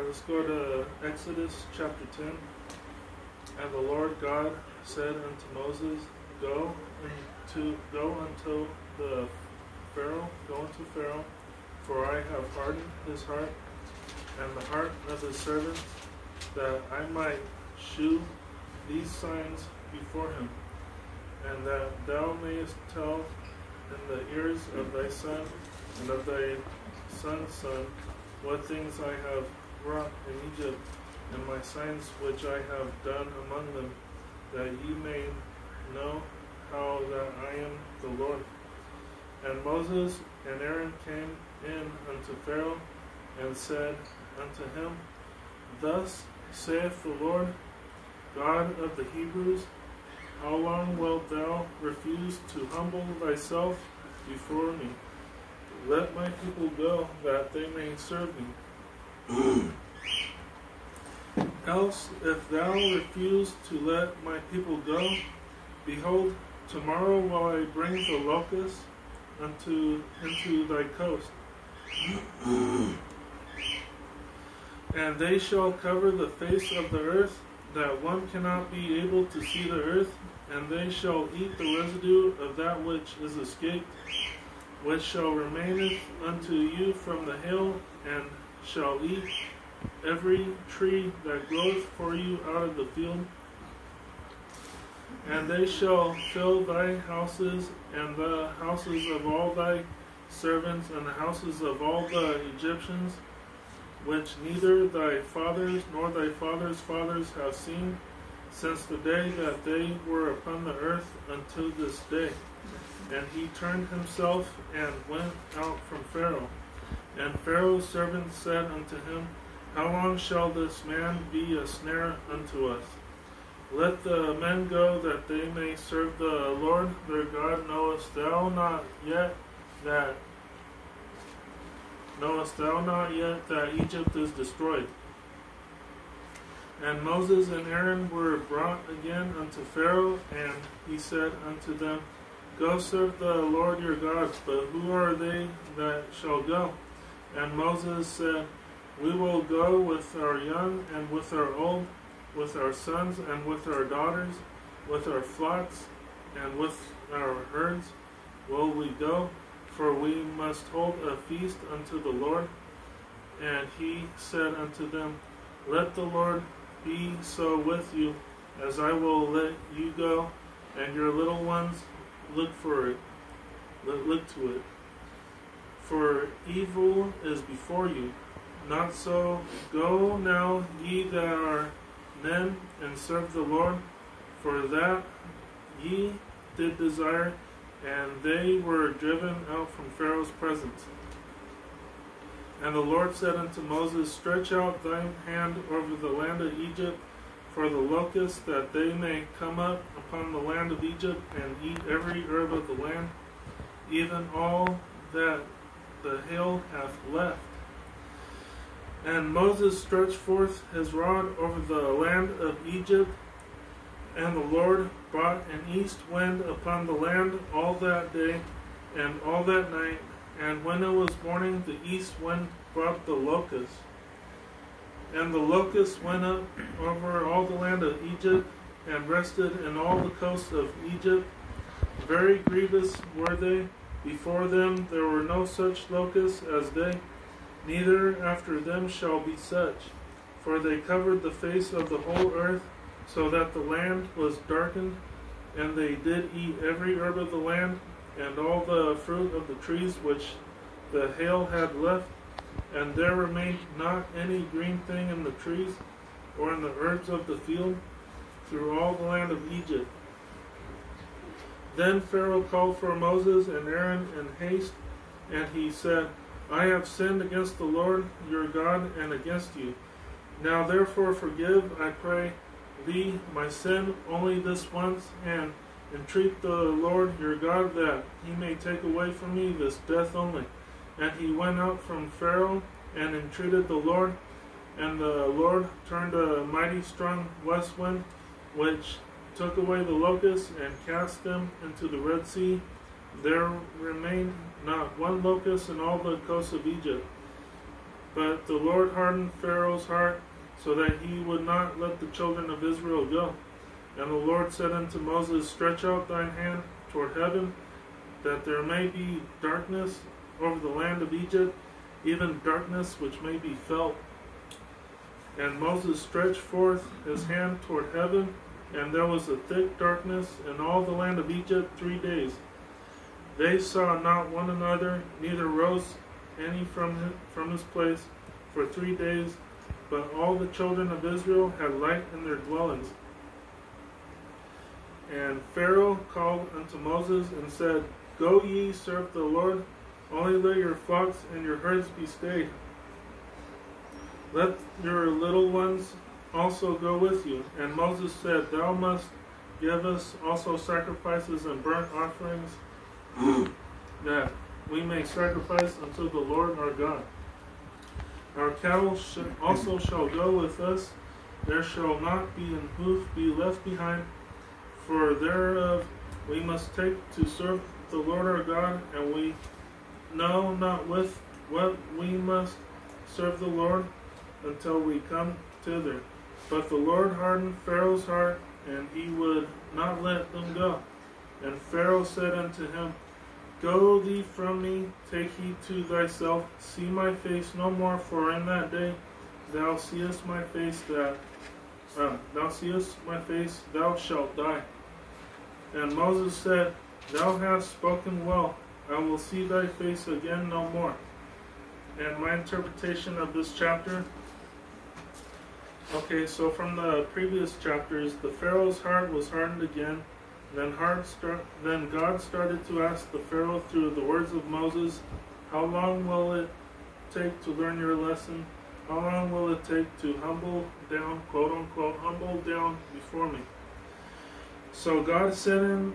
Let's go to Exodus chapter 10. And the Lord God said unto Moses, Go unto Pharaoh, for I have hardened his heart and the heart of his servants, that I might shew these signs before him, and that thou mayest tell in the ears of thy son and of thy son's son what things I have wrought in Egypt, and my signs which I have done among them, that ye may know how that I am the Lord. And Moses and Aaron came in unto Pharaoh, and said unto him, Thus saith the Lord God of the Hebrews, How long wilt thou refuse to humble thyself before me? Let my people go, that they may serve me. Else, if thou refuse to let my people go, behold, tomorrow will I bring the locusts into thy coast, and they shall cover the face of the earth, that one cannot be able to see the earth, and they shall eat the residue of that which is escaped, which shall remaineth unto you from the hail, and shall eat every tree that groweth for you out of the field. And they shall fill thy houses, and the houses of all thy servants, and the houses of all the Egyptians, which neither thy fathers nor thy fathers' fathers have seen, since the day that they were upon the earth unto this day. And he turned himself and went out from Pharaoh. And Pharaoh's servants said unto him, How long shall this man be a snare unto us? Let the men go, that they may serve the Lord their God. Knowest thou not yet that Egypt is destroyed? And Moses and Aaron were brought again unto Pharaoh, and he said unto them, Go serve the Lord your God, but who are they that shall go? And Moses said, We will go with our young and with our old, with our sons and with our daughters, with our flocks and with our herds will we go, for we must hold a feast unto the Lord. And he said unto them, Let the Lord be so with you, as I will let you go, and your little ones look to it. For evil is before you. Not so. Go now, ye that are men, and serve the Lord, for that ye did desire, and they were driven out from Pharaoh's presence. And the Lord said unto Moses, Stretch out thine hand over the land of Egypt for the locusts, that they may come up upon the land of Egypt, and eat every herb of the land, even all that the hail hath left. And Moses stretched forth his rod over the land of Egypt, and the Lord brought an east wind upon the land all that day and all that night. And when it was morning, the east wind brought the locusts. And the locusts went up over all the land of Egypt, and rested in all the coasts of Egypt. Very grievous were they. Before them there were no such locusts as they, neither after them shall be such. For they covered the face of the whole earth, so that the land was darkened, and they did eat every herb of the land, and all the fruit of the trees which the hail had left, and there remained not any green thing in the trees, or in the herbs of the field, through all the land of Egypt. Then Pharaoh called for Moses and Aaron in haste, and he said, I have sinned against the Lord your God and against you. Now therefore forgive, I pray thee, my sin only this once, and entreat the Lord your God that he may take away from me this death only. And he went out from Pharaoh and entreated the Lord, and the Lord turned a mighty strong west wind, which took away the locusts and cast them into the Red Sea. There remained not one locust in all the coasts of Egypt. But the Lord hardened Pharaoh's heart, so that he would not let the children of Israel go. And the Lord said unto Moses, Stretch out thine hand toward heaven, that there may be darkness over the land of Egypt, even darkness which may be felt. And Moses stretched forth his hand toward heaven, and there was a thick darkness in all the land of Egypt 3 days. They saw not one another, neither rose any from his place for 3 days, but all the children of Israel had light in their dwellings. And Pharaoh called unto Moses and said, Go ye, serve the Lord, only let your flocks and your herds be stayed. Let your little ones also go with you. And Moses said, Thou must give us also sacrifices and burnt offerings, that we may sacrifice unto the Lord our God. Our cattle also shall go with us. There shall not be an hoof be left behind, for thereof we must take to serve the Lord our God, and we know not with what we must serve the Lord until we come thither. But the Lord hardened Pharaoh's heart, and he would not let them go. And Pharaoh said unto him, Go thee from me, take heed to thyself, see my face no more, for in that day thou seest my face, thou shalt die. And Moses said, Thou hast spoken well, I will see thy face again no more. And my interpretation of this chapter. Okay, so from the previous chapters, the Pharaoh's heart was hardened again. Then God started to ask the Pharaoh through the words of Moses, How long will it take to learn your lesson? How long will it take to humble down, quote unquote, humble down before me? So God sent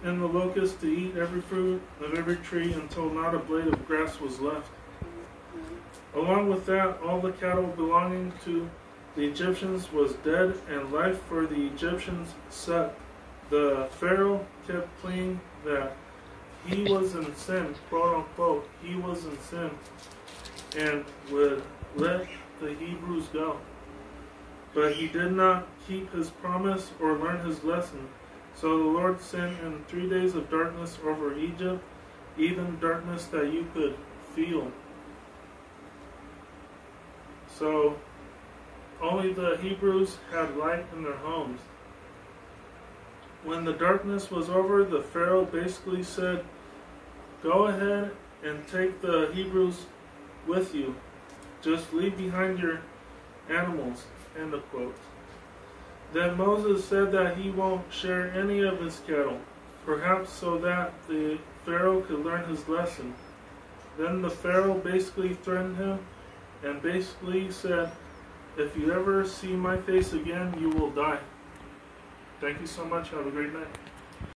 in the locusts to eat every fruit of every tree until not a blade of grass was left. Along with that, all the cattle belonging to the Egyptians was dead, and life for the Egyptians sucked. The Pharaoh kept pleading that he was in sin, quote unquote, he was in sin, and would let the Hebrews go. But he did not keep his promise or learn his lesson. So the Lord sent in 3 days of darkness over Egypt, even darkness that you could feel. So only the Hebrews had light in their homes. When the darkness was over, the Pharaoh basically said, Go ahead and take the Hebrews with you. Just leave behind your animals. End of quote. Then Moses said that he won't share any of his cattle, perhaps so that the Pharaoh could learn his lesson. Then the Pharaoh basically threatened him and basically said, If you ever see my face again, you will die. Thank you so much. Have a great night.